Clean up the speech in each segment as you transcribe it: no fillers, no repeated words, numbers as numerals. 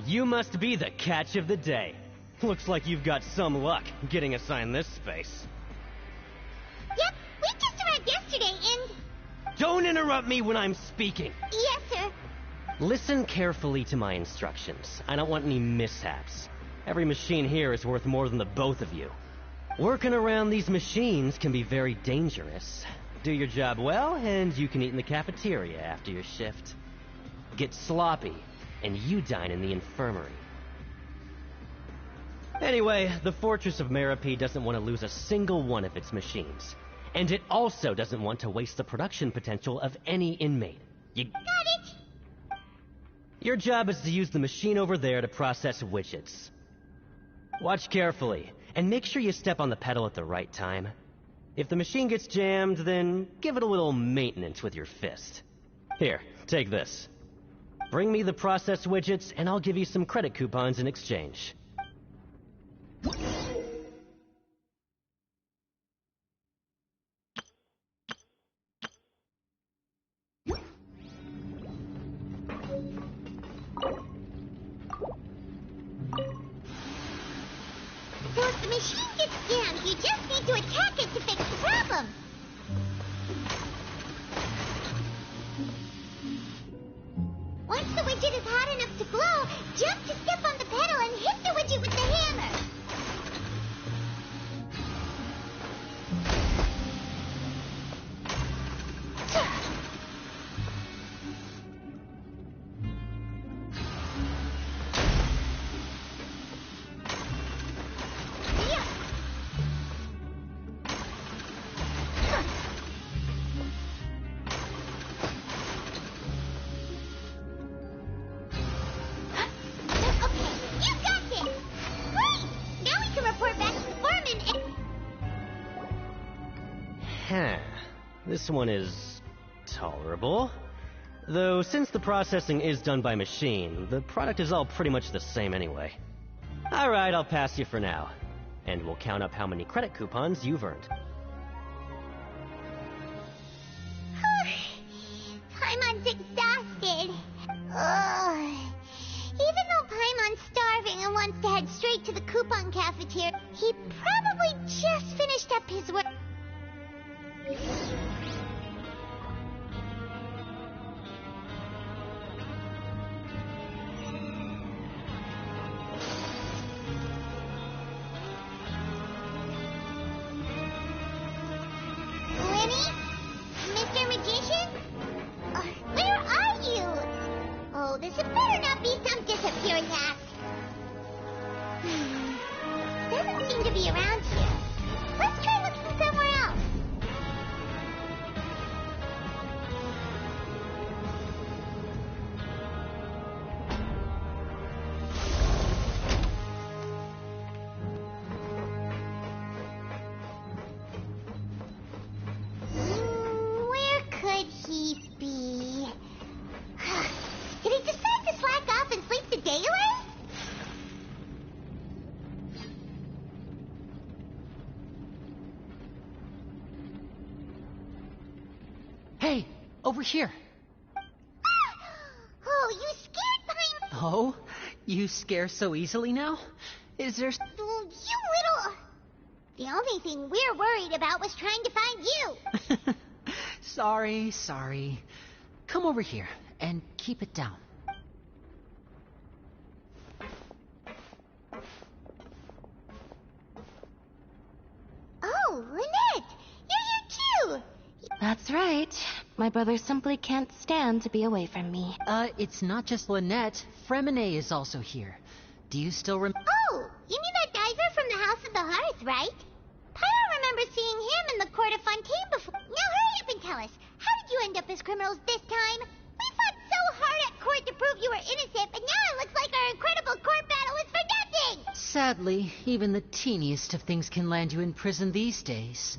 You must be the catch of the day. Looks like you've got some luck getting assigned this space. Yep, we just arrived yesterday and... Don't interrupt me when I'm speaking. Yes, sir. Listen carefully to my instructions. I don't want any mishaps. Every machine here is worth more than the both of you. Working around these machines can be very dangerous. Do your job well, and you can eat in the cafeteria after your shift. Get sloppy, and you dine in the infirmary. Anyway, the Fortress of Meropee doesn't want to lose a single one of its machines. And it also doesn't want to waste the production potential of any inmate. You got it! Your job is to use the machine over there to process widgets. Watch carefully, and make sure you step on the pedal at the right time. If the machine gets jammed, then give it a little maintenance with your fist. Here, take this. Bring me the process widgets, and I'll give you some credit coupons in exchange. So if the machine gets jammed, you just need to attack it to fix the problem. Once the widget is hot enough to glow, jump to step on the pedal and hit the widget with the hammer. This one is tolerable. Though since the processing is done by machine, the product is all pretty much the same anyway. Alright, I'll pass you for now. And we'll count up how many credit coupons you've earned. Paimon's exhausted. Ugh. Even though Paimon's starving and wants to head straight to the coupon cafeteria, he probably just finished up his work. This had better not be some disappearing act. Doesn't seem to be around here. Let's try looking somewhere else. Where could he be? Did he decide to slack off and sleep the day away? Hey, over here. Oh, you scared Paimon? Oh, you scare so easily now? Is there... You little... The only thing we're worried about was trying to find you. Sorry. Come over here and keep it down. Oh, Lynette! You're here too! That's right. My brother simply can't stand to be away from me. It's not just Lynette. Fremine is also here. Do you still Oh, you mean that diver from the House of the Hearth, right? Pyro remembers seeing him in the Court of Fontaine before. Now hurry up and tell us, how did you end up as criminals this time? We fought so hard at court to prove you were innocent, but now it looks like our incredible court battle is for nothing! Sadly, even the teeniest of things can land you in prison these days.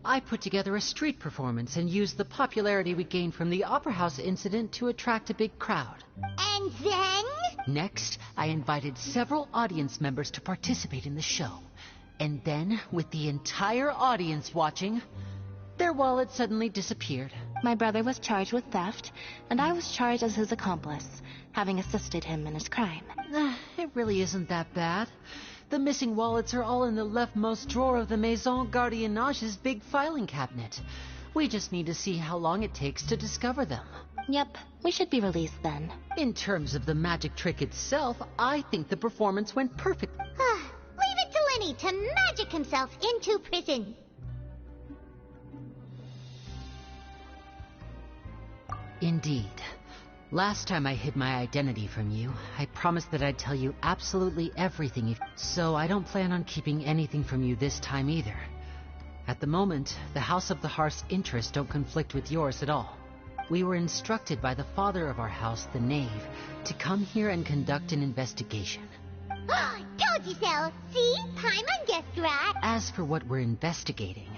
I put together a street performance and used the popularity we gained from the Opera House incident to attract a big crowd. And then? Next, I invited several audience members to participate in the show. And then, with the entire audience watching, their wallet suddenly disappeared. My brother was charged with theft, and I was charged as his accomplice, having assisted him in his crime. It really isn't that bad. The missing wallets are all in the leftmost drawer of the Maison Gardiennage's big filing cabinet. We just need to see how long it takes to discover them. Yep, we should be released then. In terms of the magic trick itself, I think the performance went perfect. Leave it to Lenny to magic himself into prison. Indeed. Last time I hid my identity from you, I promised that I'd tell you absolutely everything, so I don't plan on keeping anything from you this time either. At the moment, the House of the Hearth's interests don't conflict with yours at all. We were instructed by the father of our house, the Knave, to come here and conduct an investigation. Told you so. See? Paimon guessed right. As for what we're investigating,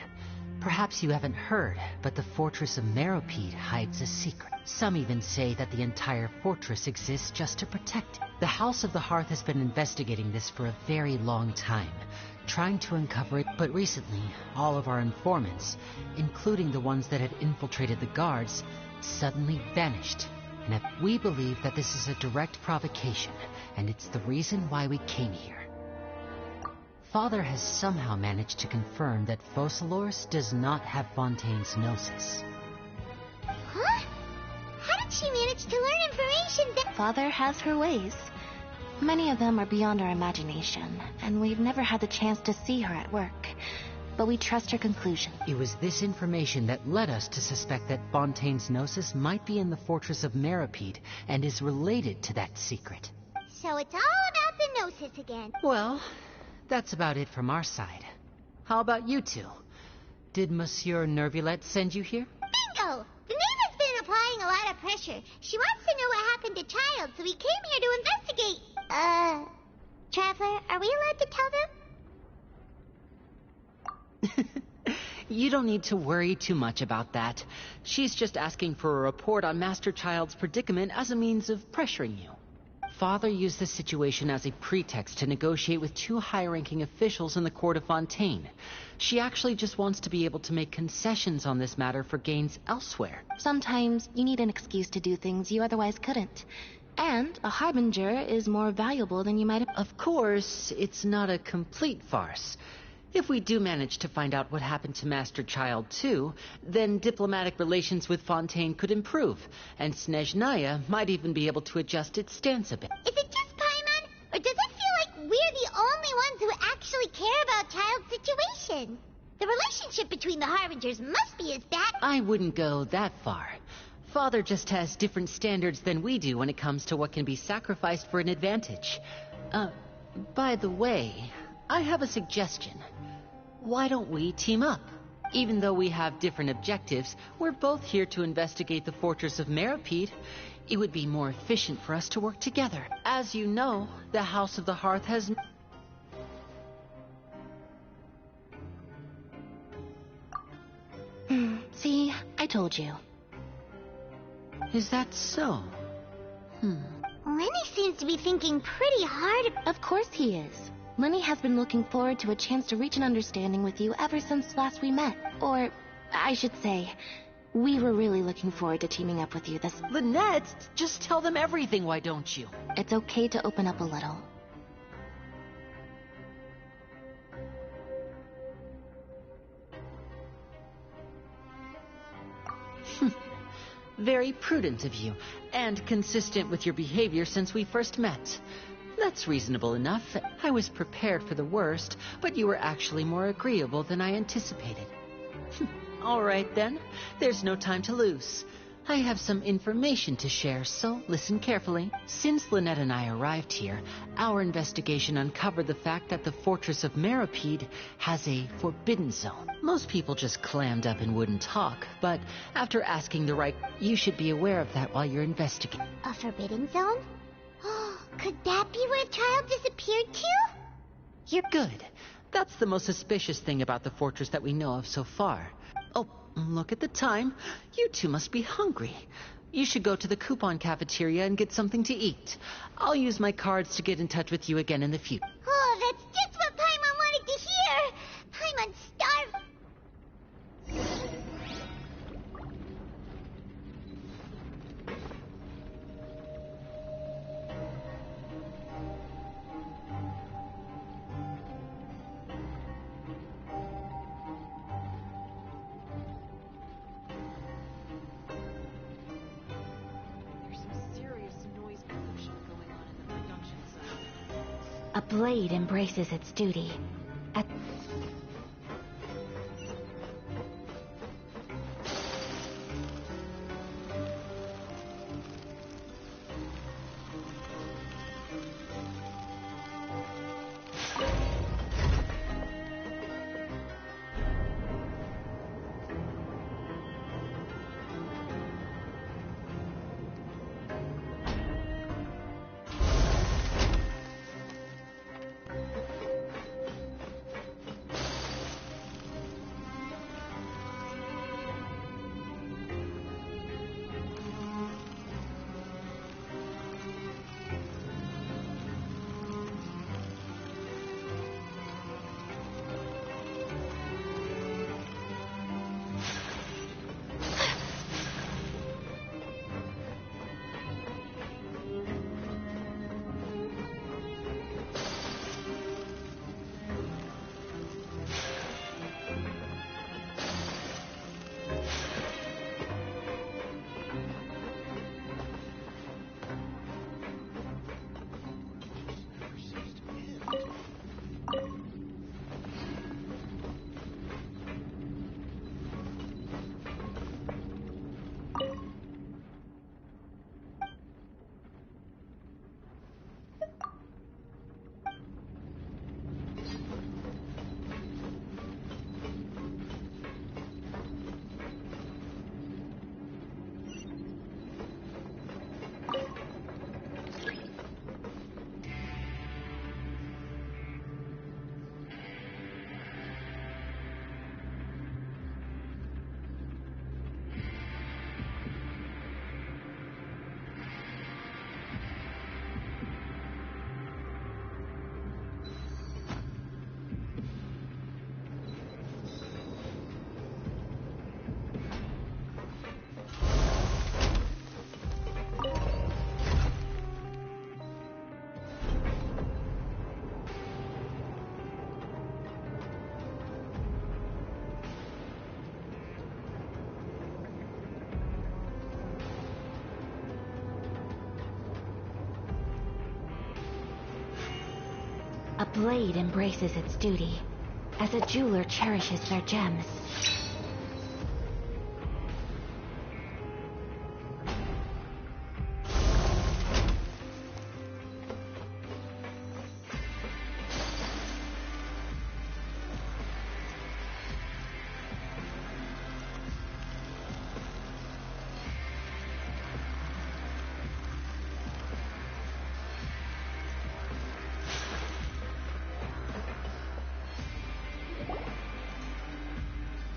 perhaps you haven't heard, but the fortress of Meropide hides a secret. Some even say that the entire fortress exists just to protect it. The House of the Hearth has been investigating this for a very long time, trying to uncover it, but recently, all of our informants, including the ones that had infiltrated the guards, suddenly vanished. And we believe that this is a direct provocation, and it's the reason why we came here. Father has somehow managed to confirm that Focalors does not have Fontaine's gnosis. Huh? How did she manage to learn information that... Father has her ways. Many of them are beyond our imagination, and we've never had the chance to see her at work. But we trust her conclusion. It was this information that led us to suspect that Fontaine's gnosis might be in the fortress of Meropide and is related to that secret. So it's all about the gnosis again. Well, that's about it from our side. How about you two? Did Monsieur Nervulette send you here? Bingo! The Knave has been applying a lot of pressure. She wants to know what happened to Child, so we came here to investigate. Traveler, are we allowed to tell them? You don't need to worry too much about that. She's just asking for a report on Master Child's predicament as a means of pressuring you. Father used this situation as a pretext to negotiate with two high-ranking officials in the court of Fontaine. She actually just wants to be able to make concessions on this matter for gains elsewhere. Sometimes you need an excuse to do things you otherwise couldn't. And a harbinger is more valuable than you might have... Of course, it's not a complete farce. If we do manage to find out what happened to Master Child too, then diplomatic relations with Fontaine could improve, and Snezhnaya might even be able to adjust its stance a bit. Is it just Paimon, or does it feel like we're the only ones who actually care about Child's situation? The relationship between the Harbingers must be as bad... I wouldn't go that far. Father just has different standards than we do when it comes to what can be sacrificed for an advantage. By the way, I have a suggestion. Why don't we team up? Even though we have different objectives, we're both here to investigate the fortress of Meropide. It would be more efficient for us to work together. As you know, the House of the Hearth has... See, I told you. Is that so? Lenny seems to be thinking pretty hard. Of course he is. Lenny has been looking forward to a chance to reach an understanding with you ever since last we met. Or, I should say, we were really looking forward to teaming up with you this... Lynette, just tell them everything, why don't you? It's okay to open up a little. Very prudent of you, and consistent with your behavior since we first met. That's reasonable enough. I was prepared for the worst, but you were actually more agreeable than I anticipated. All right then, there's no time to lose. I have some information to share, so listen carefully. Since Lynette and I arrived here, our investigation uncovered the fact that the fortress of Meropide has a forbidden zone. Most people just clammed up and wouldn't talk, but after asking the right, you should be aware of that while you're investigating. A forbidden zone? Could that be where Child disappeared to? You're good. That's the most suspicious thing about the fortress that we know of so far. Oh, look at the time. You two must be hungry. You should go to the coupon cafeteria and get something to eat. I'll use my cards to get in touch with you again in the future. Oh, that's just what Paimon wanted to hear. Paimon's starved. A blade embraces its duty. A blade embraces its duty, as a jeweler cherishes their gems.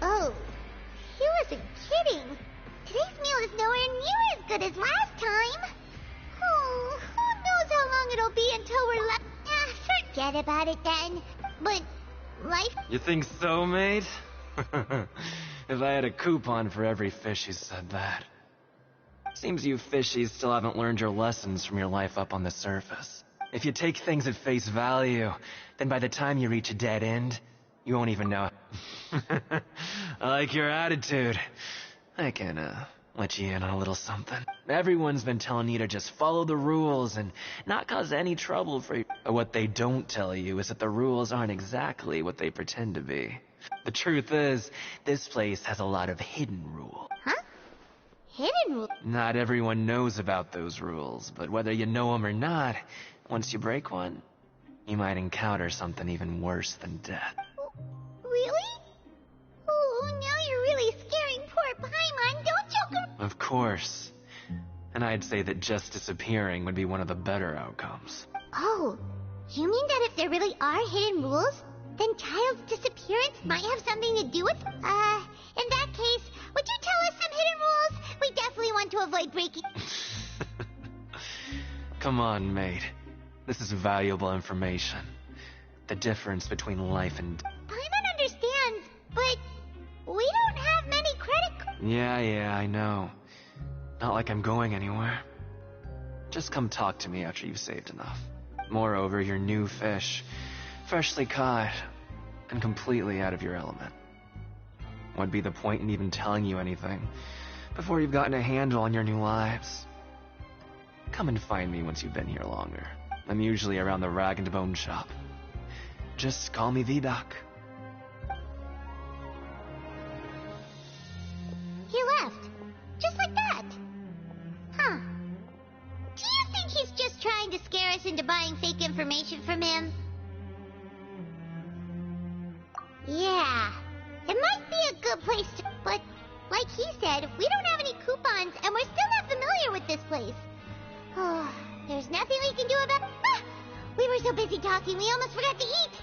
Oh, he wasn't kidding. Today's meal is nowhere near as good as last time. Oh, who knows how long it'll be until we're left. Forget about it then. But life... You think so, mate? If I had a coupon for every fish who said that. Seems you fishies still haven't learned your lessons from your life up on the surface. If you take things at face value, then by the time you reach a dead end, you won't even know. I like your attitude. I can, let you in on a little something. Everyone's been telling you to just follow the rules and not cause any trouble for you. But what they don't tell you is that the rules aren't exactly what they pretend to be. The truth is, this place has a lot of hidden rules. Huh? Hidden rules? Not everyone knows about those rules, but whether you know them or not, once you break one, you might encounter something even worse than death. Really? Oh, now you're really scaring poor Paimon, don't you? Of course. And I'd say that just disappearing would be one of the better outcomes. Oh, you mean that if there really are hidden rules, then Child's disappearance might have something to do with... in that case, would you tell us some hidden rules? We definitely want to avoid breaking... Come on, mate. This is valuable information. The difference between life and... Paimon understands, but we don't have many credit... Yeah, I know. Not like I'm going anywhere. Just come talk to me after you've saved enough. Moreover, you're new fish, freshly caught, and completely out of your element. What'd be the point in even telling you anything before you've gotten a handle on your new lives? Come and find me once you've been here longer. I'm usually around the rag and bone shop. Just call me V-Doc. He left. Just like that. Huh. Do you think he's just trying to scare us into buying fake information from him? Yeah. It might be a good place to... But, like he said, we don't have any coupons, and we're still not familiar with this place. Oh, there's nothing we can do about... Ah! We were so busy talking, we almost forgot to eat.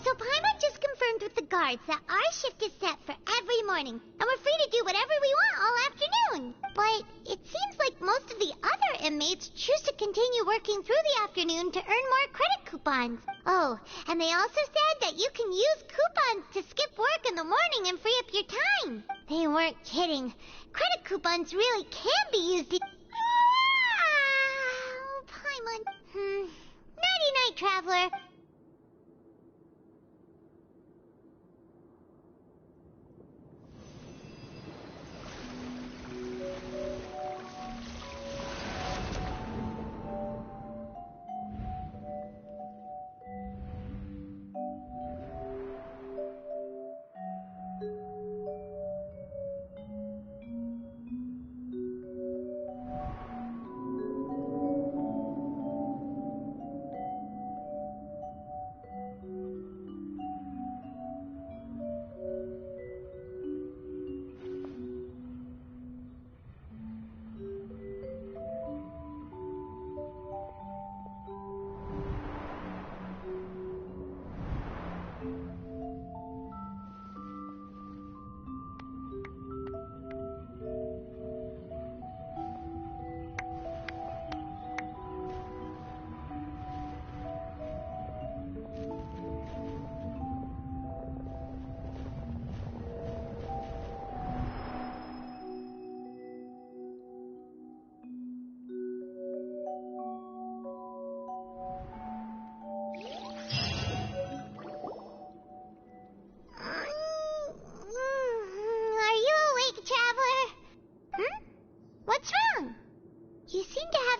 So Paimon just confirmed with the guards that our shift is set for every morning, and we're free to do whatever we want all afternoon. But it seems like most of the other inmates choose to continue working through the afternoon to earn more credit coupons. Oh, and they also said that you can use coupons to skip work in the morning and free up your time. They weren't kidding. Credit coupons really can be used to... Oh, Paimon. Nighty-night, traveler.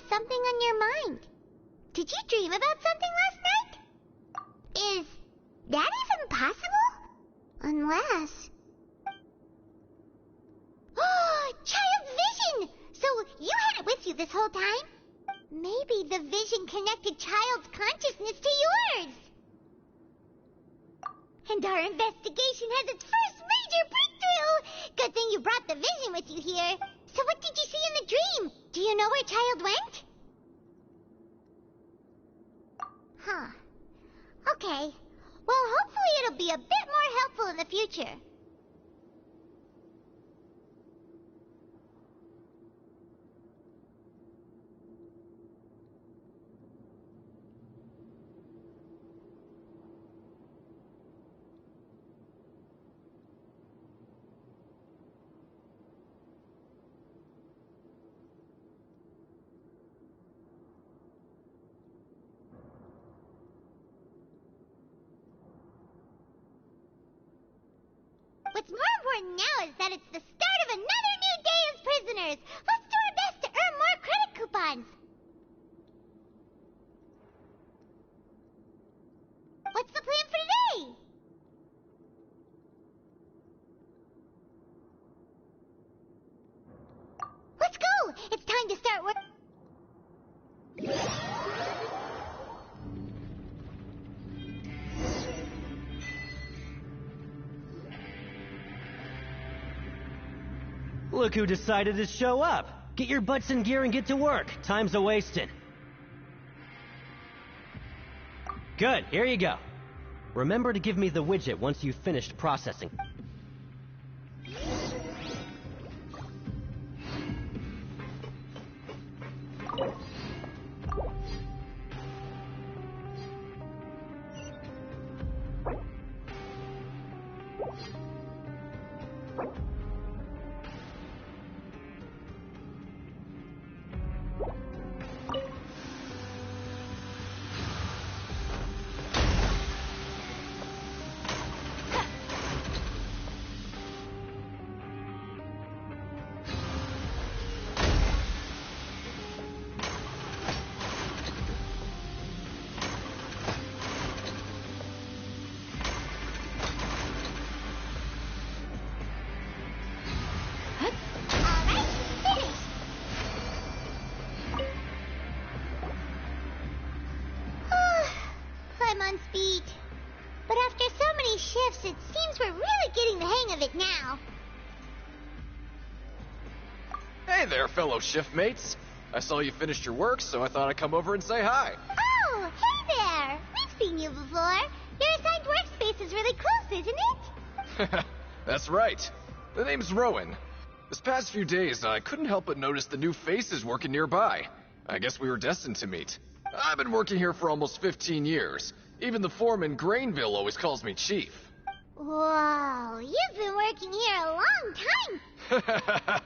Something on your mind. Did you dream about something last night? Is that even possible? Unless... Oh, child vision! So you had it with you this whole time? Maybe the vision connected child's consciousness to yours. And our investigation has its first major breakthrough! Good thing you brought the vision with you here. So what did you see in the dream? Do you know where child went? Huh. Okay. Well, hopefully it'll be a bit more helpful in the future. What's more important now is that it's the start of another new day as prisoners. Let's do our best to earn more credit coupons. What's the plan for today? Let's go! It's time to start work. Look who decided to show up. Get your butts in gear and get to work. Time's a-wasting. Good, here you go. Remember to give me the widget once you've finished processing. Speed. But after so many shifts, it seems we're really getting the hang of it now. Hey there, fellow shiftmates. I saw you finished your work, so I thought I'd come over and say hi. Oh, hey there! We've seen you before. Your assigned workspace is really close, isn't it? That's right. The name's Rowan. This past few days, I couldn't help but notice the new faces working nearby. I guess we were destined to meet. I've been working here for almost 15 years. Even the foreman, Grainville, always calls me Chief. Whoa, you've been working here a long time.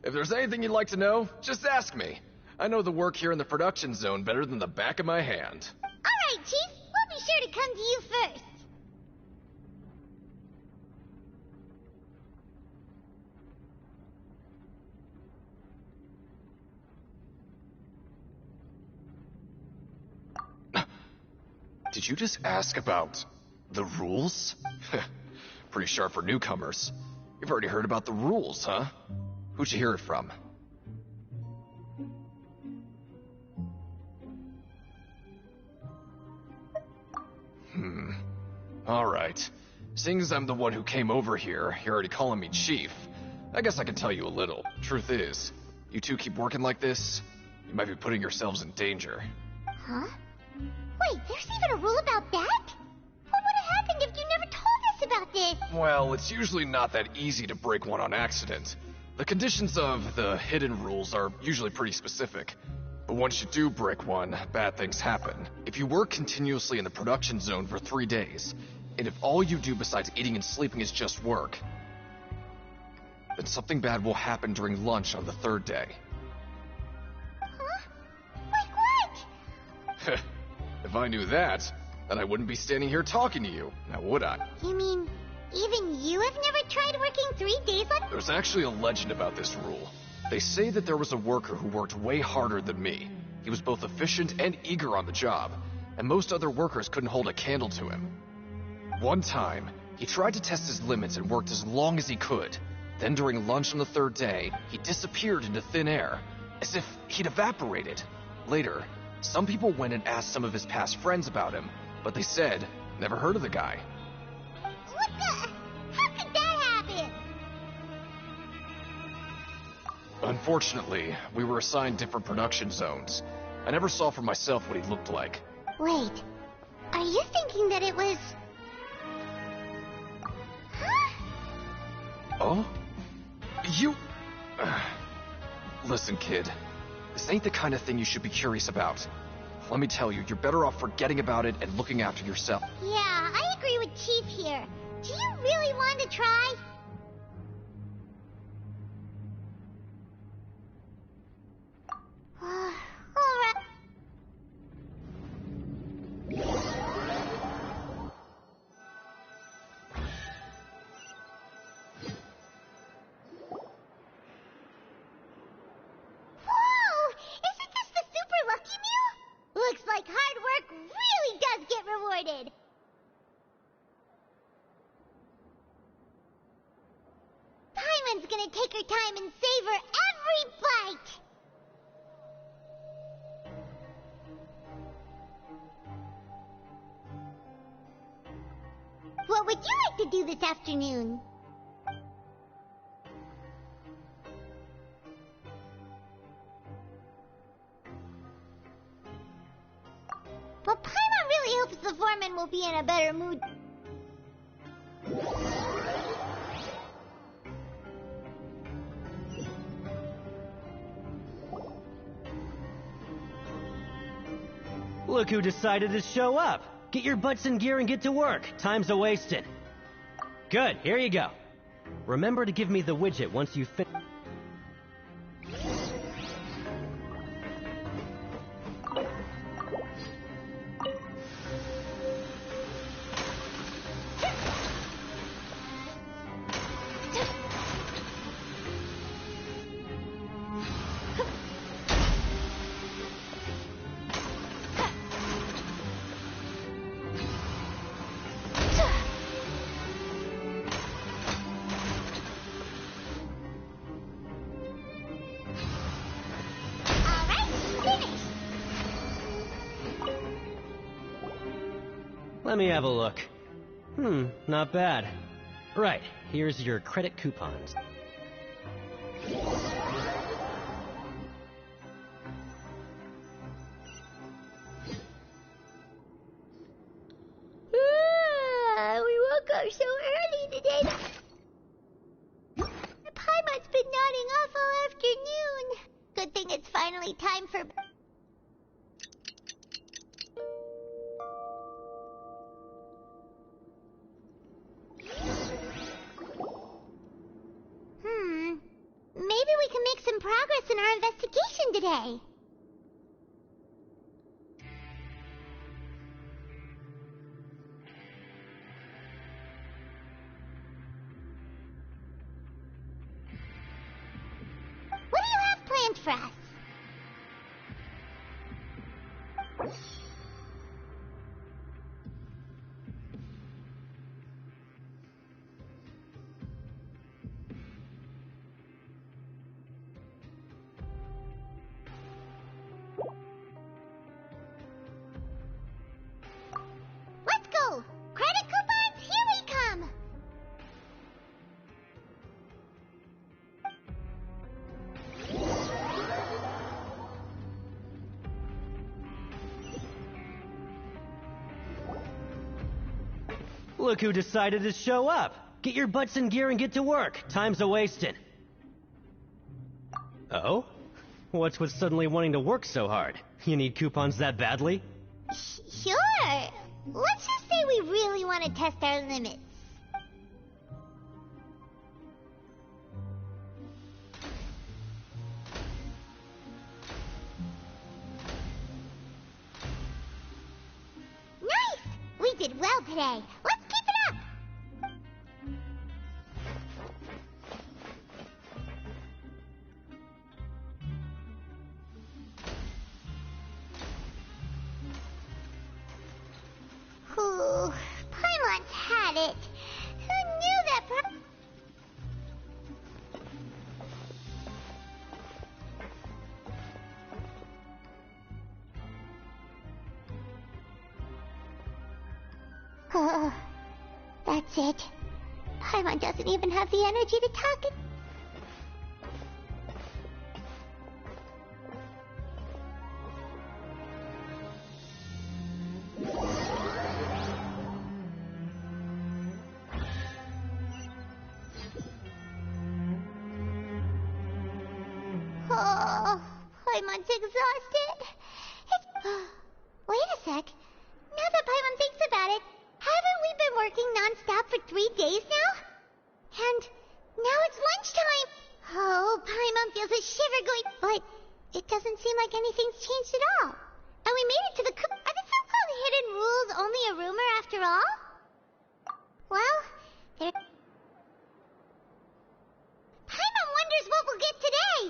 If there's anything you'd like to know, just ask me. I know the work here in the production zone better than the back of my hand. All right, Chief. We'll be sure to come to you first. Did you just ask about the rules? Pretty sharp for newcomers. You've already heard about the rules, huh? Who'd you hear it from? Alright. Seeing as I'm the one who came over here, you're already calling me Chief. I guess I can tell you a little. Truth is, you two keep working like this, you might be putting yourselves in danger. Huh? Wait, there's even a rule about that? What would have happened if you never told us about this? Well, it's usually not that easy to break one on accident. The conditions of the hidden rules are usually pretty specific. But once you do break one, bad things happen. If you work continuously in the production zone for 3 days, and if all you do besides eating and sleeping is just work, then something bad will happen during lunch on the 3rd day. Huh? Like what? If I knew that, then I wouldn't be standing here talking to you, now would I? You mean, even you have never tried working 3 days like... There's actually a legend about this rule. They say that there was a worker who worked way harder than me. He was both efficient and eager on the job, and most other workers couldn't hold a candle to him. One time, he tried to test his limits and worked as long as he could. Then during lunch on the 3rd day, he disappeared into thin air, as if he'd evaporated. Later, some people went and asked some of his past friends about him, but they said, never heard of the guy. What the... How could that happen? Unfortunately, we were assigned different production zones. I never saw for myself what he looked like. Wait, are you thinking that it was... Huh? Oh? You... Listen, kid. This ain't the kind of thing you should be curious about. Let me tell you, you're better off forgetting about it and looking after yourself. Yeah, I agree with Chief here. Do you really want to try? Alright. Paimon's gonna take her time and savor every bite! What would you like to do this afternoon? Well, Paimon really hopes the foreman will be in a better mood. Look who decided to show up. Get your butts in gear and get to work. Time's a-wasting. Good, here you go. Remember to give me the widget once you finish. Let me have a look. Not bad. Right, here's your credit coupons. We woke up so early today. Paimon's been nodding off all afternoon. Good thing it's finally time for... Maybe we can make some progress in our investigation today. What do you have planned for us? Let's go! Credit coupons, here we come! Look who decided to show up. Get your butts in gear and get to work. Time's a-wasting. Oh? What's with suddenly wanting to work so hard? You need coupons that badly? Sure. Let's just say we really want to test our limits. Nice! We did well today. Let's keep it up! Ooh, Paimon's had it. Who knew that That's it. Paimon doesn't even have the energy to talk it. Oh, Paimon's exhausted. Wait a sec. Now that Paimon thinks about it, haven't we been working non-stop for 3 days now? And now it's lunchtime. Oh, Paimon feels a shiver going, but it doesn't seem like anything's changed at all. And we made it to the Are the so-called hidden rules only a rumor after all? Well, there... Paimon wonders what we'll get today.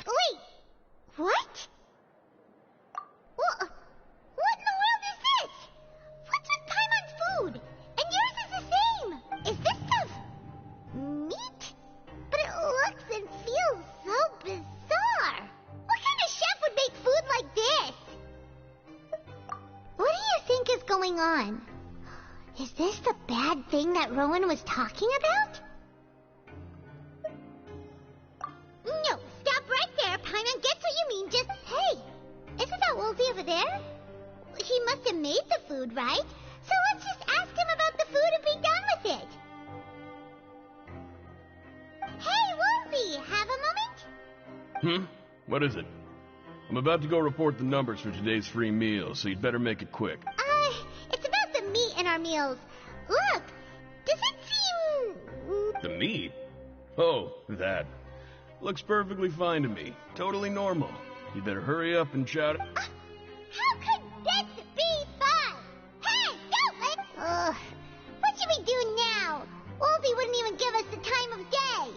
Wait, what? What in the world is this? What's with Paimon's food? And yours is the same. Is this stuff Is this the bad thing that Rowan was talking about? No, stop right there, Paimon. Gets what you mean. Just, hey, isn't that Wolsey over there? He must have made the food, right? So let's just ask him about the food and be done with it. Hey, Wolsey, have a moment? What is it? I'm about to go report the numbers for today's free meal, so you'd better make it quick. It's about the meat in our meals. Look, does it seem... The meat? Oh, that. Looks perfectly fine to me. Totally normal. You better hurry up and shout... How could this be fun? Hey, don't let... what should we do now? Wolsey wouldn't even give us the time of day.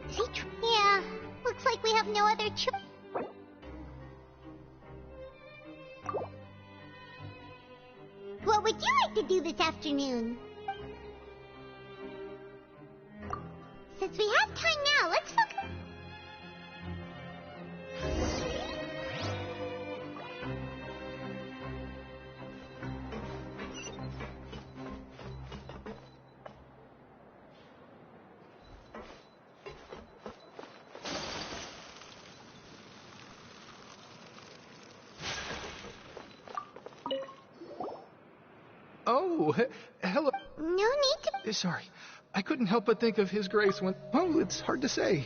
Is he yeah, looks like we have no other choice. What would you like to do this afternoon? Since we have time now, let's focus... Oh, hello. No need to... Sorry. I couldn't help but think of His Grace when... Oh, it's hard to say.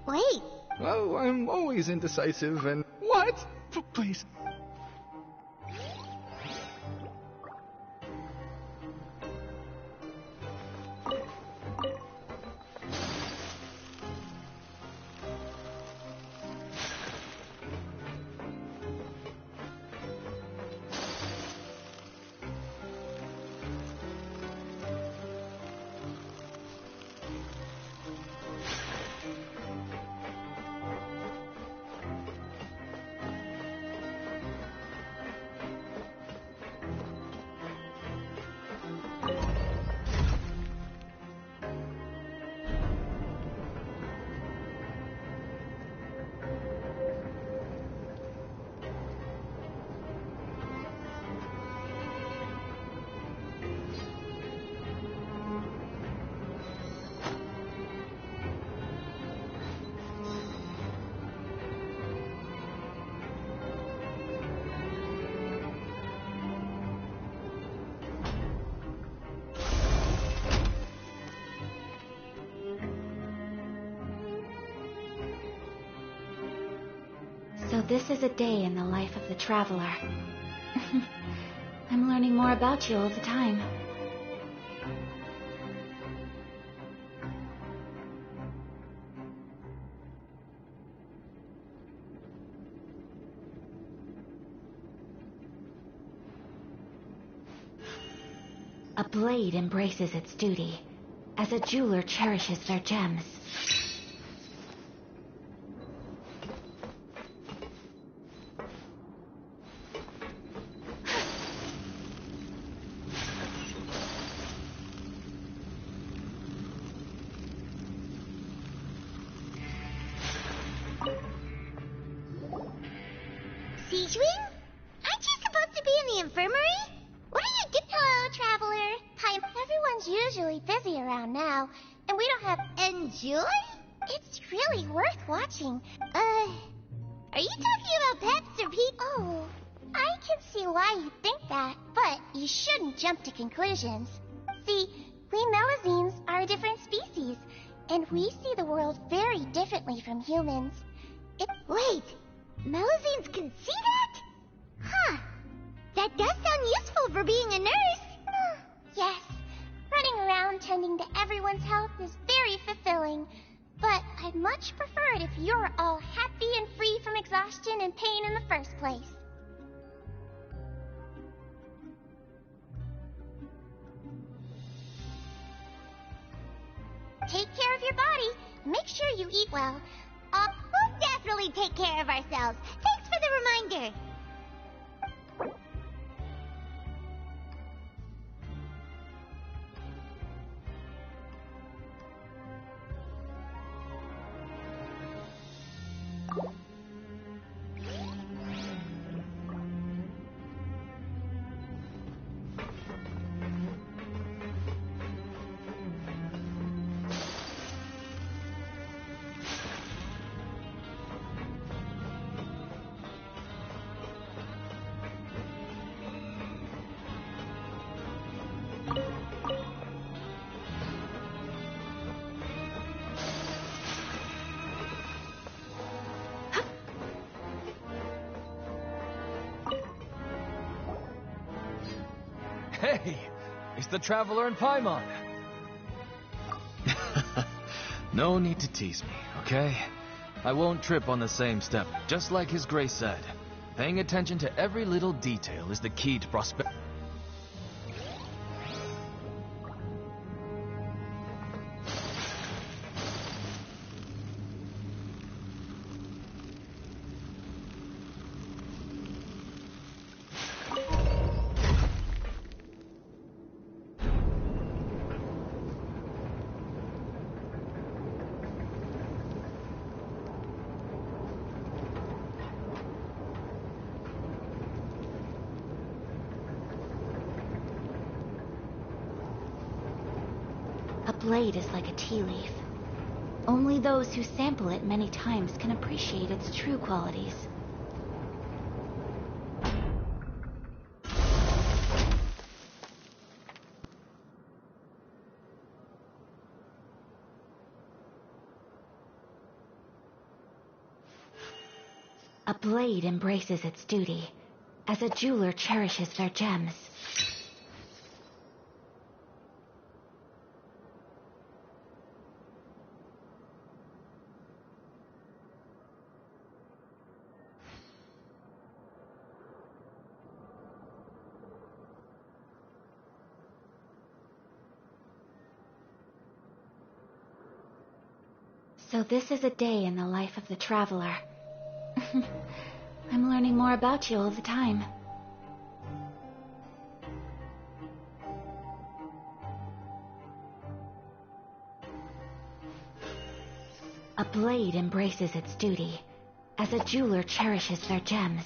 Wait. Well, I'm always indecisive and... What? Please. So this is a day in the life of the traveler. I'm learning more about you all the time. A blade embraces its duty, as a jeweler cherishes their gems. Siegewing? Aren't you supposed to be in the infirmary? What are you doing? Hello, traveler. Hi. Everyone's usually busy around now, and we don't have... Enjoy? It's really worth watching. Are you talking about pets or people? Oh, I can see why you think that, but you shouldn't jump to conclusions. See, we Melazines are a different species, and we see the world very differently from humans. Wait, Melazines can see that? Huh. That does sound useful for being a nurse. Yes. Running around tending to everyone's health is very fulfilling. But I'd much prefer it if you're all happy and free from exhaustion and pain in the first place. Take care of your body. Make sure you eat well. We'll definitely take care of ourselves. Thanks for the reminder. Hey, it's the Traveler in Paimon. No need to tease me, okay? I won't trip on the same step, just like His Grace said. Paying attention to every little detail is the key to prosperity. A blade is like a tea leaf. Only those who sample it many times can appreciate its true qualities. A blade embraces its duty, as a jeweler cherishes their gems. So this is a day in the life of the Traveler. I'm learning more about you all the time. A blade embraces its duty, as a jeweler cherishes their gems.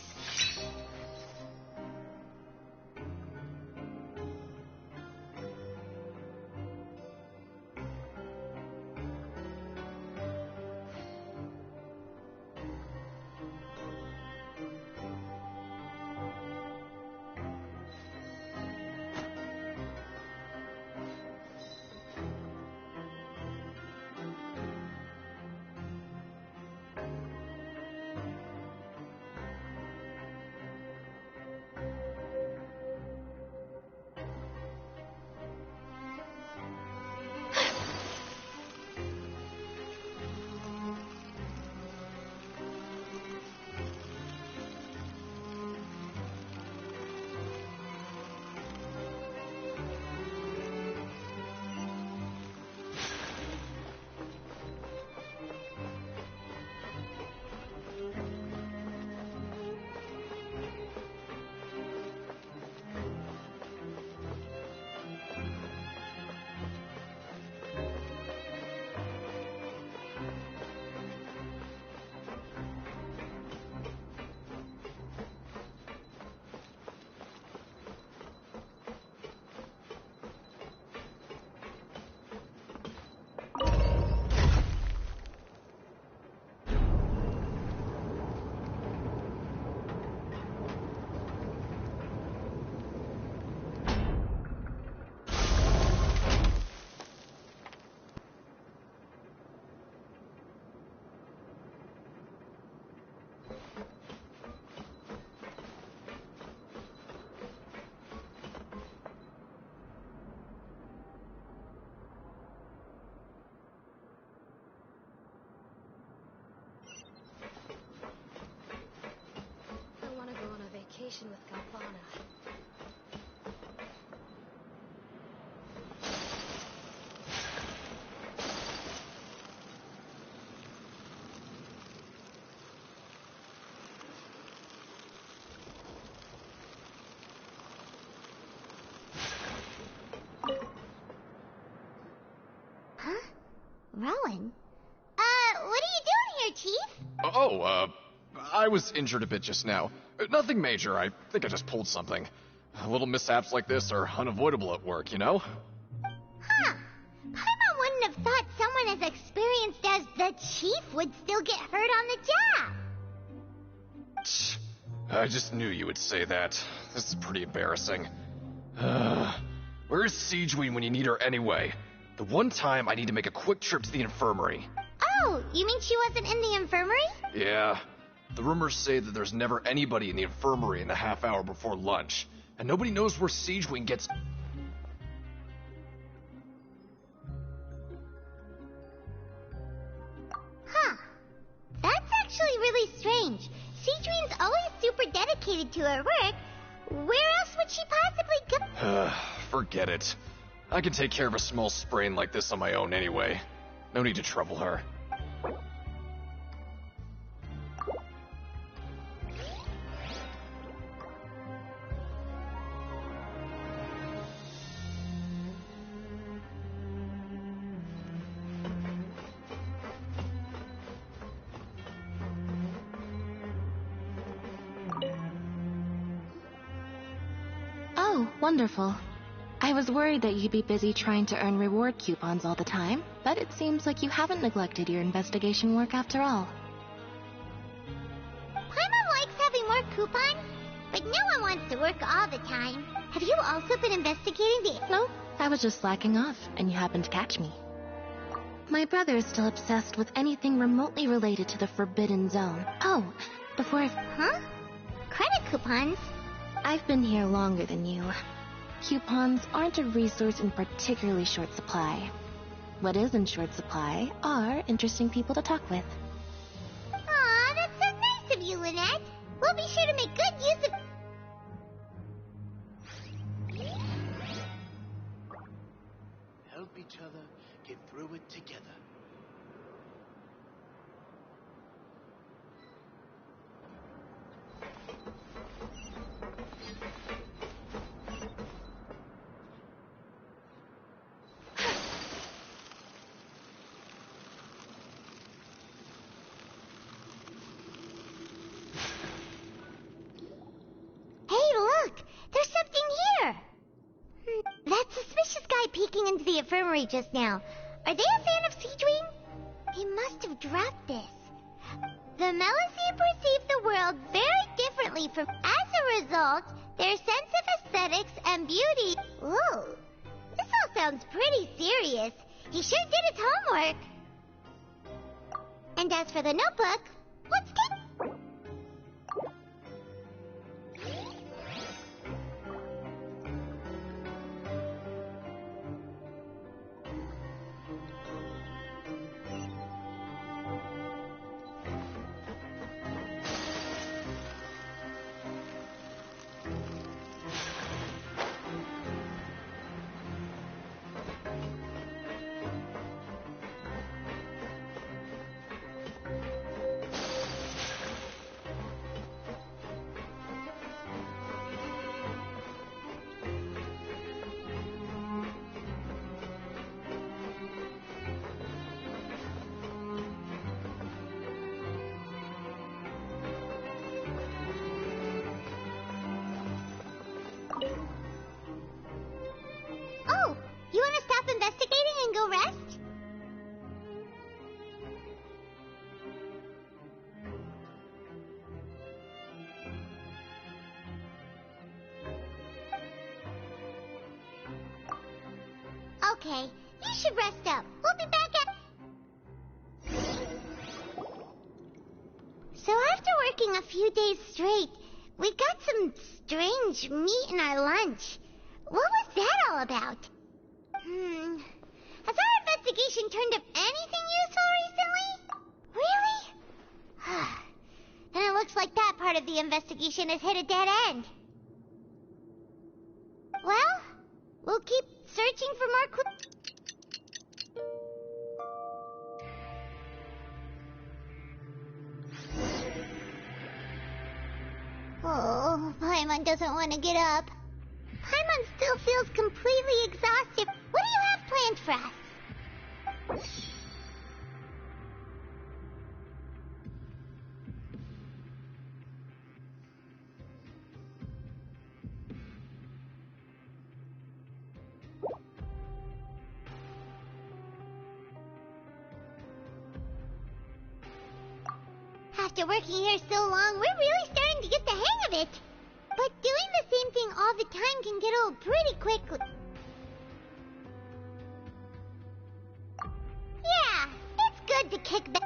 With Galvana. Huh? Rowan? What are you doing here, Chief? I was injured a bit just now. Nothing major, I think I just pulled something. Little mishaps like this are unavoidable at work, you know? Huh. Paimon wouldn't have thought someone as experienced as the Chief would still get hurt on the job. I just knew you would say that. This is pretty embarrassing. Where is Siegeween when you need her anyway? The one time I need to make a quick trip to the infirmary. Oh, you mean she wasn't in the infirmary? Yeah. The rumors say that there's never anybody in the infirmary in the half hour before lunch, and nobody knows where Siegeween gets... strange. Cedrine's always super dedicated to her work. Where else would she possibly go? Forget it. I can take care of a small sprain like this on my own anyway. No need to trouble her. Oh, wonderful. I was worried that you'd be busy trying to earn reward coupons all the time, but it seems like you haven't neglected your investigation work after all. Paimon likes having more coupons, but no one wants to work all the time. Have you also been investigating the... No, I was just slacking off, and you happened to catch me. My brother is still obsessed with anything remotely related to the Forbidden Zone. Oh, before I... Huh? Credit coupons? I've been here longer than you. Coupons aren't a resource in particularly short supply. What is in short supply are interesting people to talk with. Aw, that's so nice of you, Lynette. We'll be sure to make good use of... Help each other get through it together. That suspicious guy peeking into the infirmary just now. Are they a fan of Cedrine? He must have dropped this. The Melusine perceive the world very differently from... As a result, their sense of aesthetics and beauty... Ooh, this all sounds pretty serious. He sure did his homework. And as for the notebook, let's take... Oh, you want to stop investigating and go rest? Okay, you should rest up. We'll be back at... So after working a few days straight, we got some strange meat in our lunch. What was that all about? Has our investigation turned up anything useful recently? Really? Then it looks like that part of the investigation has hit a dead end. Well, we'll keep searching for more clues. Oh, Paimon doesn't want to get up. Paimon still feels completely exhausted. What do you have planned for us? After working here so long, we're really starting to get the hang of it. But doing the same thing all the time can get old pretty quickly. Yeah, it's good to kick back.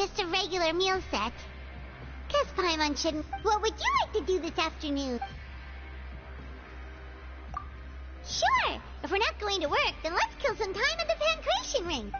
just a regular meal set. Guess Paimon shouldn't. What would you like to do this afternoon? Sure! If we're not going to work, then let's kill some time at the Pancration Ring.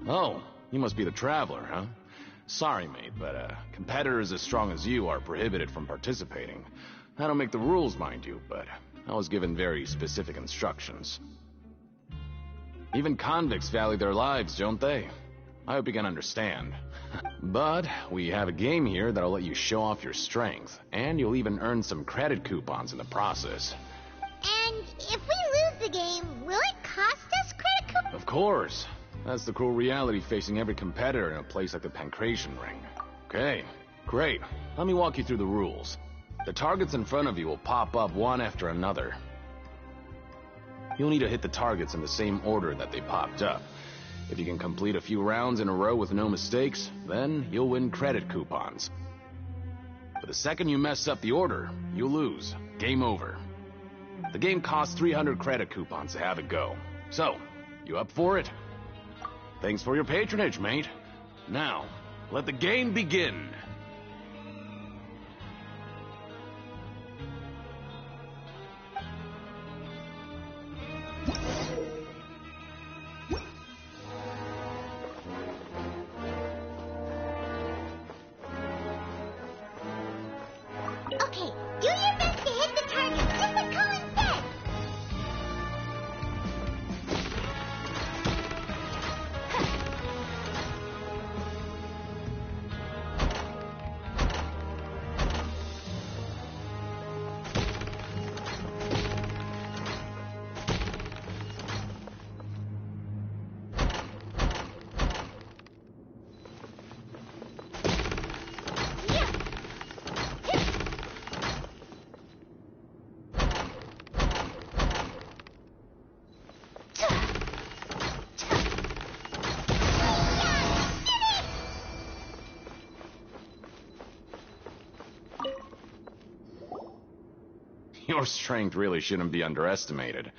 Oh, you must be the Traveler, huh? Sorry, mate, but competitors as strong as you are prohibited from participating. I don't make the rules, mind you, but I was given very specific instructions. Even convicts value their lives, don't they? I hope you can understand. But we have a game here that'll let you show off your strength, and you'll even earn some credit coupons in the process. And if we lose the game, will it cost us credit coupons? Of course. That's the cruel reality facing every competitor in a place like the Pancration Ring. Okay, great. Let me walk you through the rules. The targets in front of you will pop up one after another. You'll need to hit the targets in the same order that they popped up. If you can complete a few rounds in a row with no mistakes, then you'll win credit coupons. But the second you mess up the order, you'll lose. Game over. The game costs 300 credit coupons to have it go. So, you up for it? Thanks for your patronage, mate. Now, let the game begin. Okay, do your best to hit the target, just like Colin said. Your strength really shouldn't be underestimated.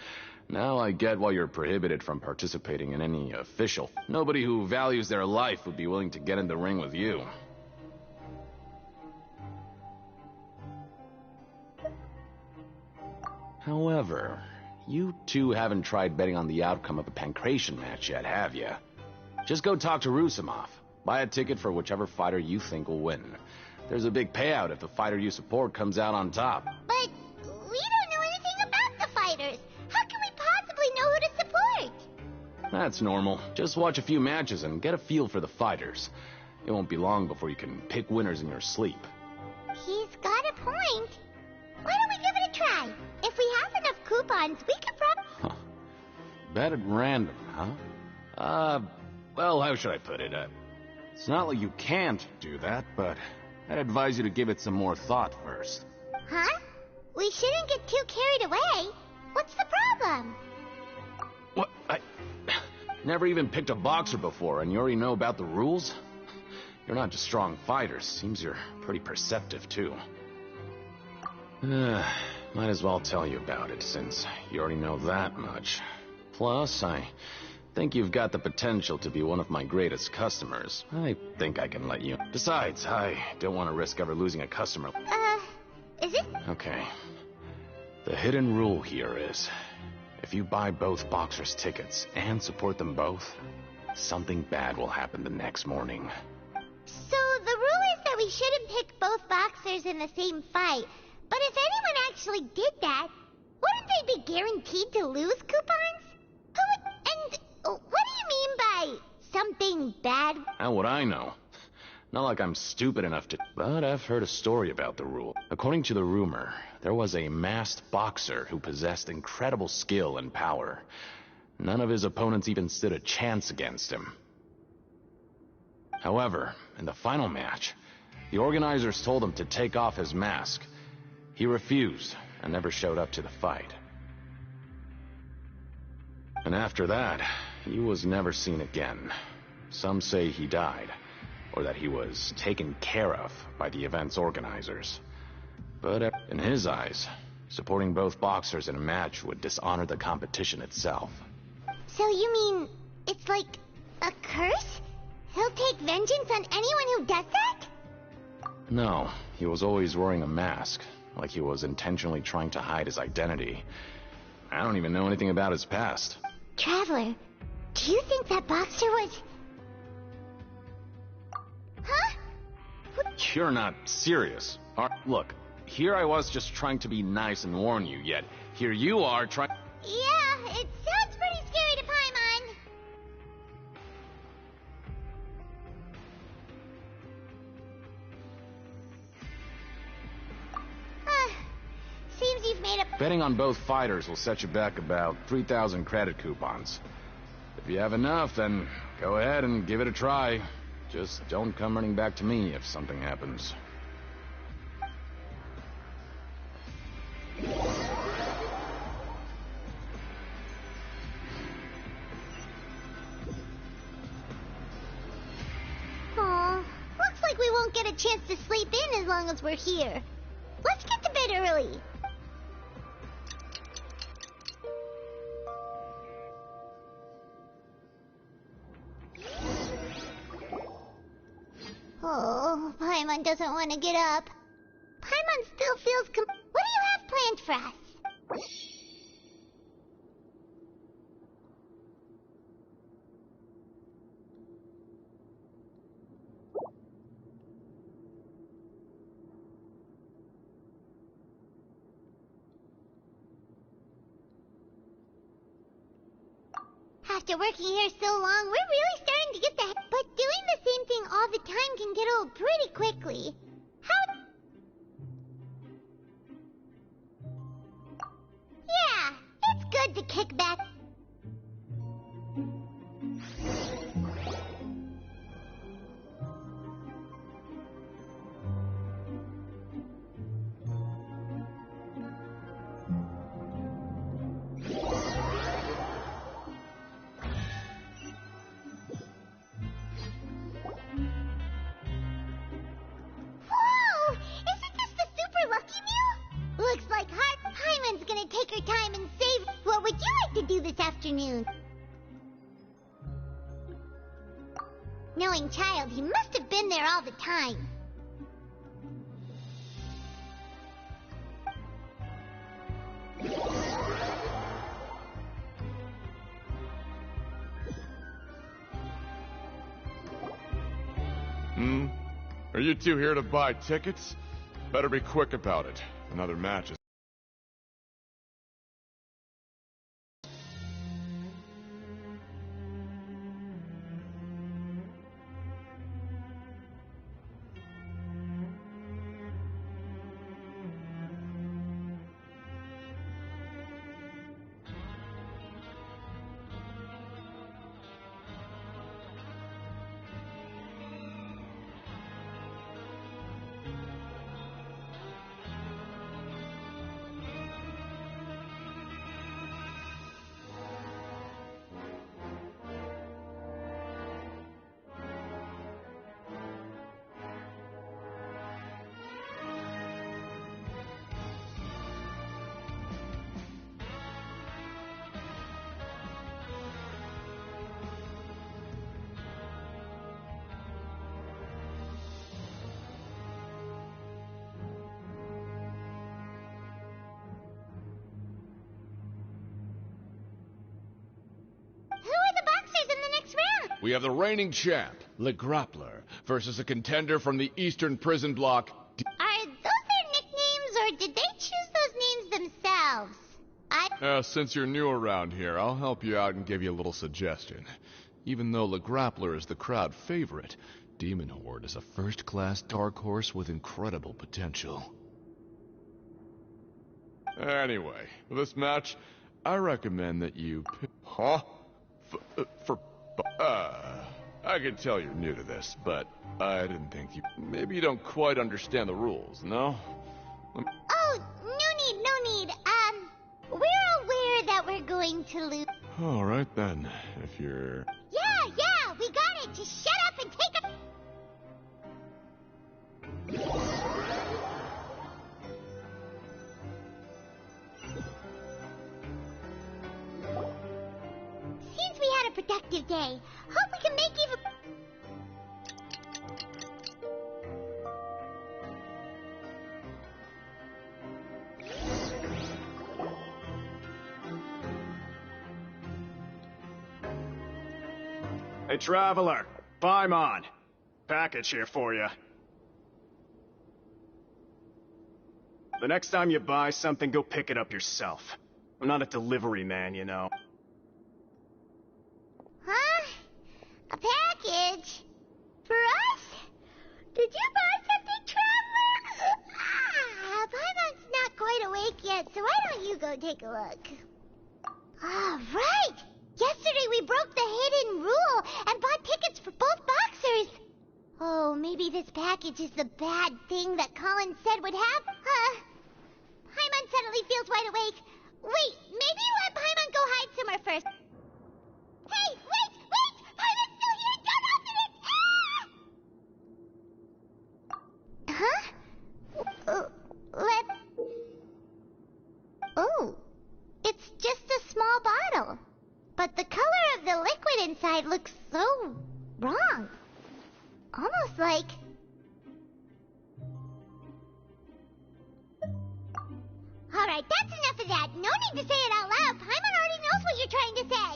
Now I get why you're prohibited from participating in any official. Nobody who values their life would be willing to get in the ring with you. However, you two haven't tried betting on the outcome of a Pancration match yet, have you? Just go talk to Rusimov. Buy a ticket for whichever fighter you think will win. There's a big payout if the fighter you support comes out on top. But we don't know anything about the fighters. How can we possibly know who to support? That's normal. Just watch a few matches and get a feel for the fighters. It won't be long before you can pick winners in your sleep. He's got a point. Why don't we give it a try? If we have enough coupons, we could probably... Bet at random, huh? Well, how should I put it? It's not like you can't do that, but I'd advise you to give it some more thought first. Huh? We shouldn't get too carried away. What's the problem? What? I never even picked a boxer before, and you already know about the rules? You're not just strong fighters. Seems you're pretty perceptive, too. Might as well tell you about it, since you already know that much. Plus, I think you've got the potential to be one of my greatest customers. I think I can let you. Besides, I don't want to risk ever losing a customer. Is it? Okay. The hidden rule here is, if you buy both boxers' tickets and support them both, something bad will happen the next morning. So the rule is that we shouldn't pick both boxers in the same fight. But if anyone actually did that, wouldn't they be guaranteed to lose coupons? And what do you mean by something bad? How would I know? Not like I'm stupid enough to... But I've heard a story about the rule. According to the rumor, there was a masked boxer who possessed incredible skill and power. None of his opponents even stood a chance against him. However, in the final match, the organizers told him to take off his mask. He refused and never showed up to the fight. And after that, he was never seen again. Some say he died, or that he was taken care of by the event's organizers. But in his eyes, supporting both boxers in a match would dishonor the competition itself. So you mean it's like a curse? He'll take vengeance on anyone who does that? No, he was always wearing a mask, like he was intentionally trying to hide his identity. I don't even know anything about his past. Traveler, do you think that boxer was... Huh? You're not serious. Look, here I was just trying to be nice and warn you, yet here you are trying... Yeah, it sounds pretty scary to Paimon. Seems you've made a... Betting on both fighters will set you back about 3,000 credit coupons. If you have enough, then go ahead and give it a try. Just don't come running back to me if something happens. Aw, looks like we won't get a chance to sleep in as long as we're here. Let's get to bed early. Oh, Paimon doesn't want to get up. Paimon still feels what do you have planned for us? After working here so long, we're really starting to get the... But doing the same thing all the time can get old pretty quickly. How... Yeah, it's good to kick back. Looks like Paimon's gonna take her time and save. What would you like to do this afternoon? Knowing child, he must have been there all the time. Are you two here to buy tickets? Better be quick about it. Another match is... we have the reigning champ, Le Grappler, versus a contender from the Eastern Prison Block. Are those their nicknames, or did they choose those names themselves? Since you're new around here, I'll help you out and give you a little suggestion. Even though Le Grappler is the crowd favorite, Demon Horde is a first-class dark horse with incredible potential. Anyway, for this match, I recommend that you pick... Huh? I can tell you're new to this, but I didn't think you... Maybe you don't quite understand the rules, no? Oh, no need. We're aware that we're going to lose. Alright then, if you're... Yeah, we got it. Just shut up and take a... Seems we had a productive day. Hope we can make even... Hey, Traveler. Paimon. Package here for you. The next time you buy something, go pick it up yourself. I'm not a delivery man, you know. Huh? A package? For us? Did you buy something, Traveler? Paimon's not quite awake yet, so why don't you go take a look? Ah, right! Yesterday we broke the hidden rule and bought tickets for both boxers. Oh, maybe this package is the bad thing that Colin said would happen. Paimon suddenly feels wide awake. Wait, maybe let Paimon go hide somewhere first. Hey, wait! Paimon's still here! Don't open it! Huh? Oh, it's just a small bottle. But the color of the liquid inside looks so wrong. Almost like... Alright, that's enough of that. No need to say it out loud. Paimon already knows what you're trying to say.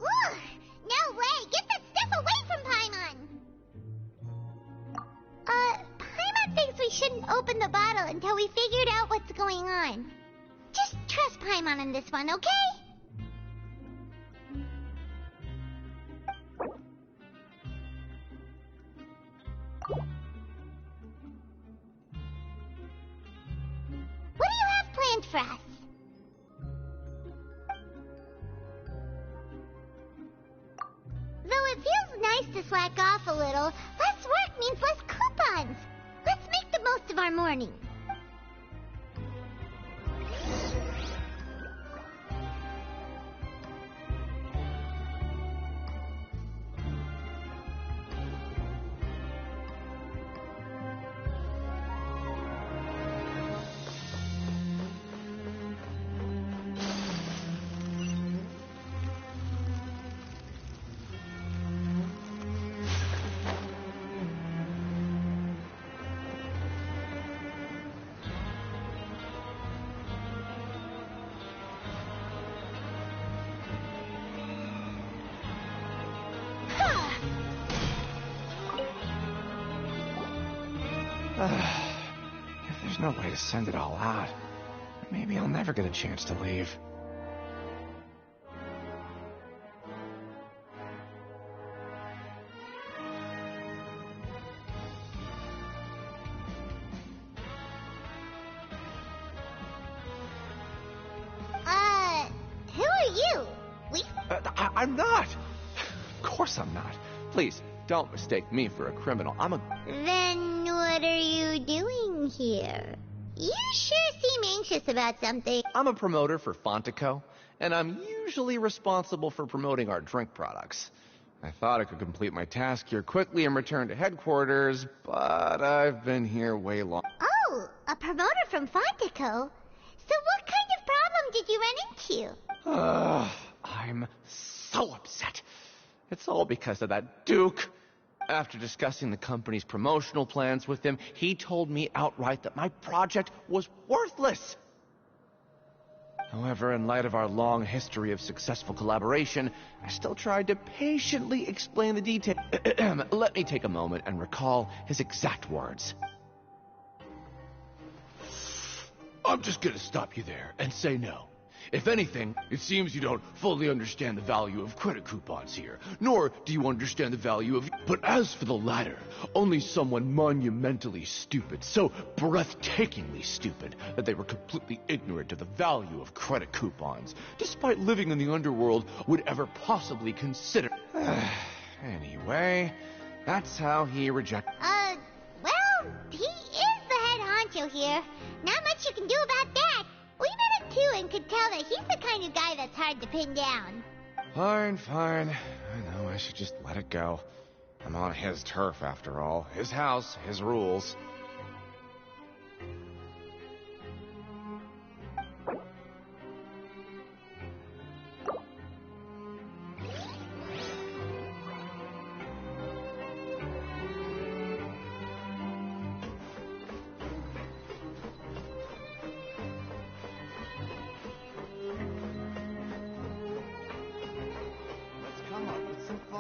Ugh, no way. Get that stuff away from Paimon. Paimon thinks we shouldn't open the bottle until we figured out what's going on. Just trust Paimon on this one, okay? What do you have planned for us? Though it feels nice to slack off a little, less work means less coupons. Let's make the most of our morning. If there's no way to send it all out, maybe I'll never get a chance to leave. Who are you? I'm not! Of course I'm not. Please, don't mistake me for a criminal. I'm a... Then what are you doing here? You sure seem anxious about something. I'm a promoter for Fontico, and I'm usually responsible for promoting our drink products. I thought I could complete my task here quickly and return to headquarters, but I've been here way long. Oh, a promoter from Fontico? So what kind of problem did you run into? I'm so upset. It's all because of that Duke. After discussing the company's promotional plans with him, he told me outright that my project was worthless. However, in light of our long history of successful collaboration, I still tried to patiently explain the details. Let me take a moment and recall his exact words. I'm just gonna stop you there and say no. If anything, it seems you don't fully understand the value of credit coupons here, nor do you understand the value of... But as for the latter, only someone monumentally stupid, so breathtakingly stupid, that they were completely ignorant of the value of credit coupons, despite living in the underworld, would ever possibly consider... Anyway, that's how he rejected... Well, he is the head honcho here. Not much you can do about that. We met him too and could tell that he's the kind of guy that's hard to pin down. Fine. I know I should just let it go. I'm on his turf after all. His house, his rules.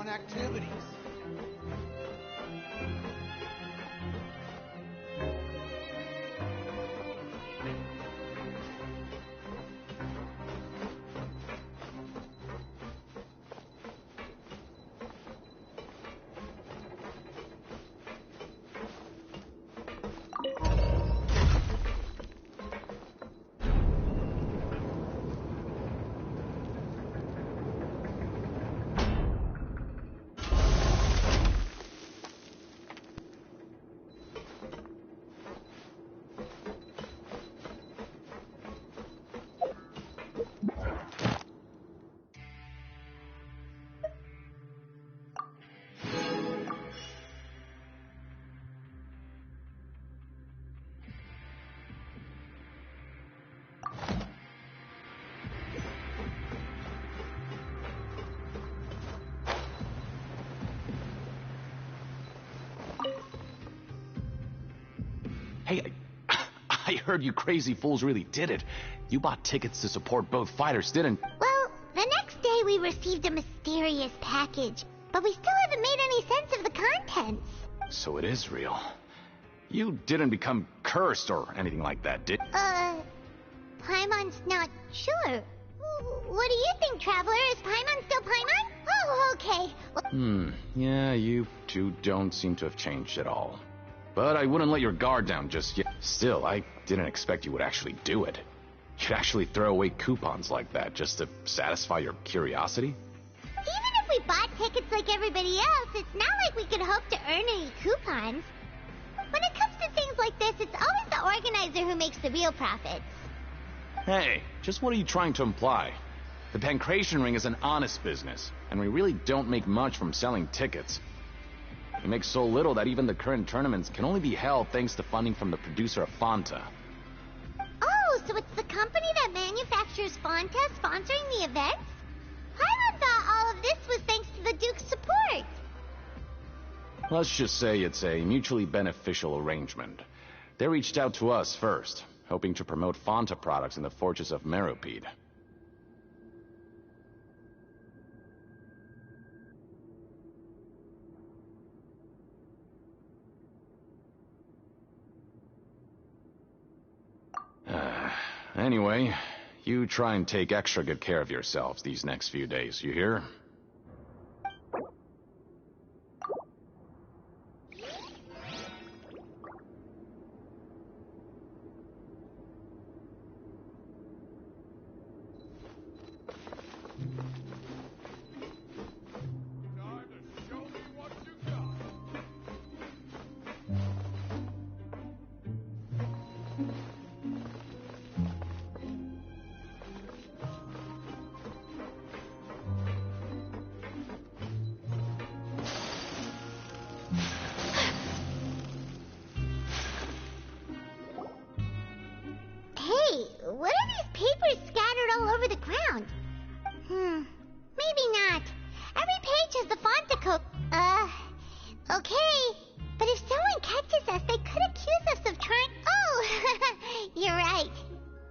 Activities. Hey, I heard you crazy fools really did it. You bought tickets to support both fighters, didn't... Well, the next day we received a mysterious package, but we still haven't made any sense of the contents. So it is real. You didn't become cursed or anything like that, did... Paimon's not sure. What do you think, Traveler? Is Paimon still Paimon? Oh, okay. Well, Yeah, you two don't seem to have changed at all. But I wouldn't let your guard down just yet. Still, I didn't expect you would actually do it. You'd actually throw away coupons like that just to satisfy your curiosity? Even if we bought tickets like everybody else, it's not like we could hope to earn any coupons. When it comes to things like this, it's always the organizer who makes the real profits. Hey, just what are you trying to imply? The Pancration Ring is an honest business, and we really don't make much from selling tickets. We make so little that even the current tournaments can only be held thanks to funding from the producer of Fanta. Oh, so it's the company that manufactures Fanta sponsoring the events? Paimon thought all of this was thanks to the Duke's support. Let's just say it's a mutually beneficial arrangement. They reached out to us first, hoping to promote Fanta products in the Fortress of Meropide. Anyway, you try and take extra good care of yourselves these next few days, you hear? What are these papers scattered all over the ground? Maybe not. Every page has the Fanta code. Okay. But if someone catches us, they could accuse us of trying... Oh, you're right.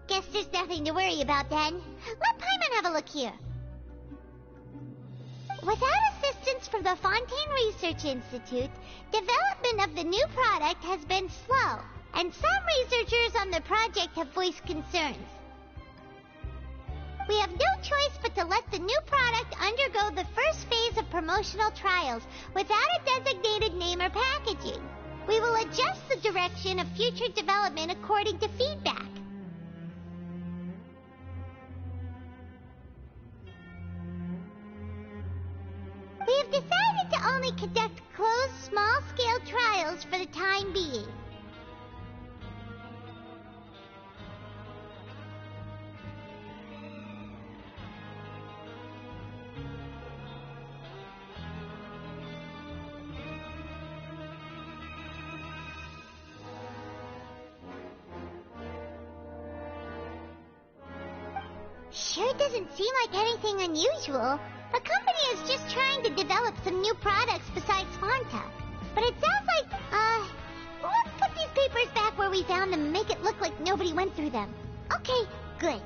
Guess there's nothing nothing to worry about then. Let Paimon have a look here. Without assistance from the Fontaine Research Institute, development of the new product has been slow, and some researchers on the project have voiced concerns. We have no choice but to let the new product undergo the first phase of promotional trials without a designated name or packaging. We will adjust the direction of future development according to feedback. We have decided to only conduct closed, small-scale trials for the time being. Sure doesn't seem like anything unusual. The company is just trying to develop some new products besides Fanta. But it sounds like, let's put these papers back where we found them and make it look like nobody went through them. Okay, good.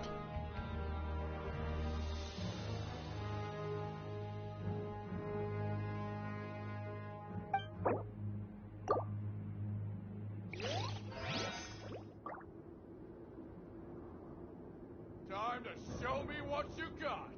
Time to show me what you got!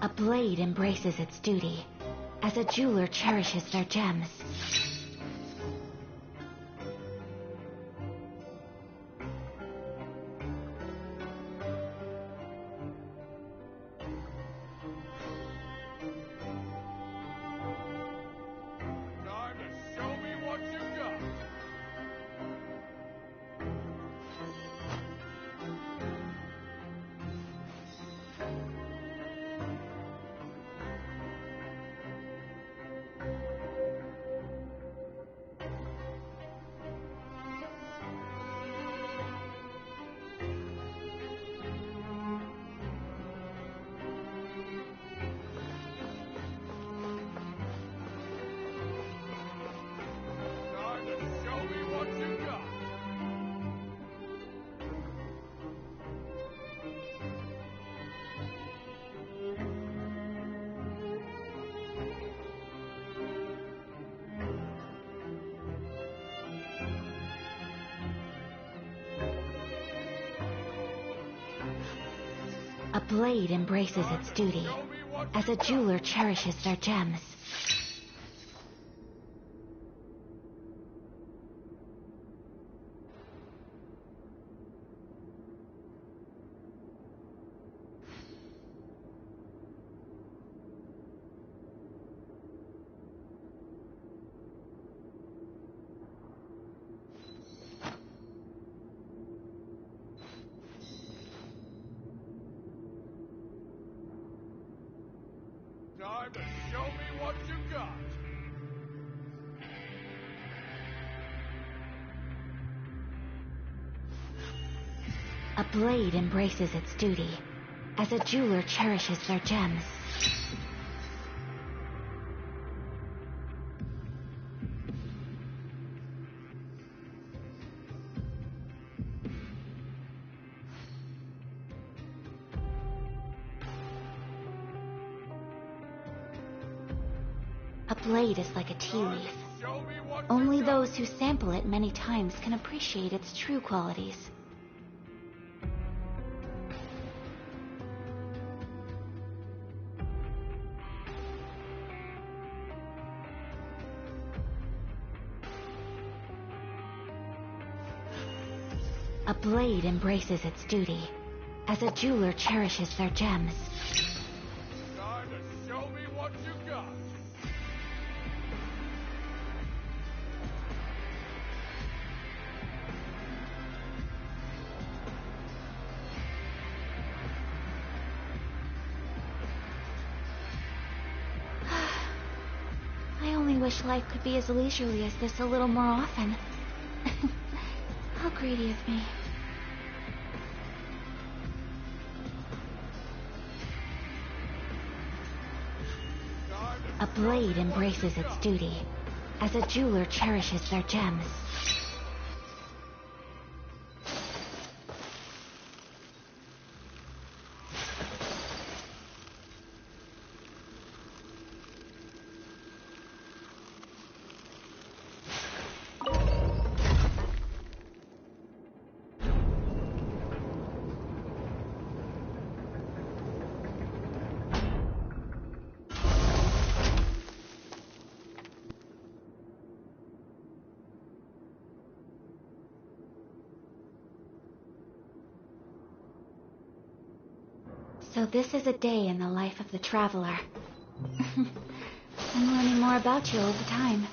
A blade embraces its duty, as a jeweler cherishes their gems. Time to show me what you got! A blade embraces its duty, as a jeweler cherishes their gems. Time to show me what you got! A blade embraces its duty, as a jeweler cherishes their gems. A blade is like a tea leaf. Only those who sample it many times can appreciate its true qualities. A blade embraces its duty, as a jeweler cherishes their gems. Time to show me what wish life could be as leisurely as this a little more often. How greedy of me. A blade embraces its duty, as a jeweler cherishes their gems. So this is a day in the life of the traveler. I'm learning more about you all the time.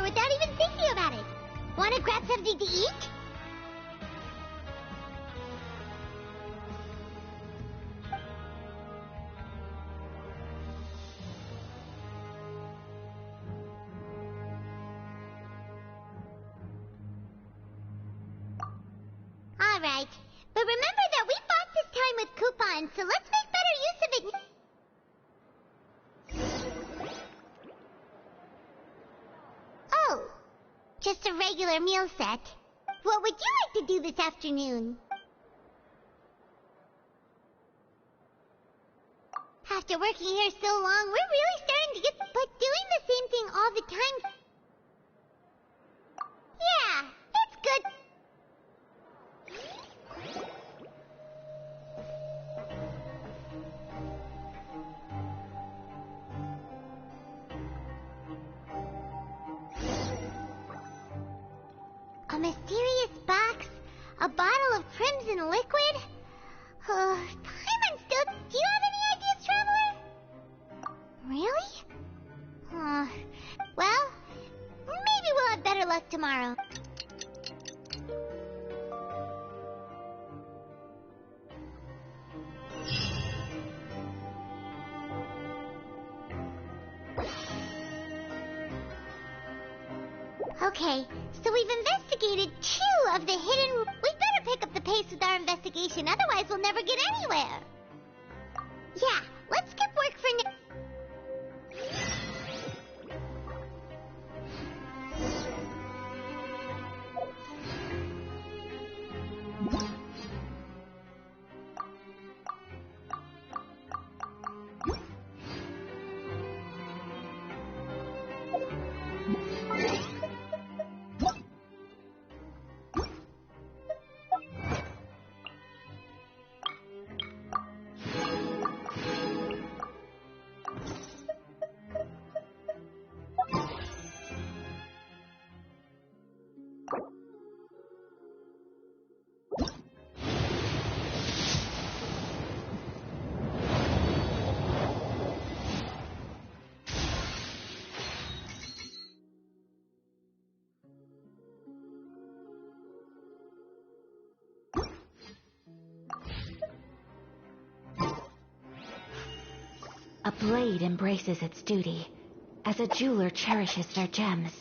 Without even thinking about it. Want to grab something to eat? All right. But remember that we bought this time with coupons, so let's make better use of it. Oh. Just a regular meal set. What would you like to do this afternoon? After working here so long, we're really starting to get... But doing the same thing all the time... Yeah, it's good. A mysterious box, a bottle of crimson liquid. Paimon still... Do you have any ideas, Traveler? Really? Well, maybe we'll have better luck tomorrow. Okay, so we've investigated 2 of the hidden... We better pick up the pace with our investigation, otherwise we'll never get anywhere. Yeah, let's skip work for now. A blade embraces its duty, as a jeweler cherishes their gems.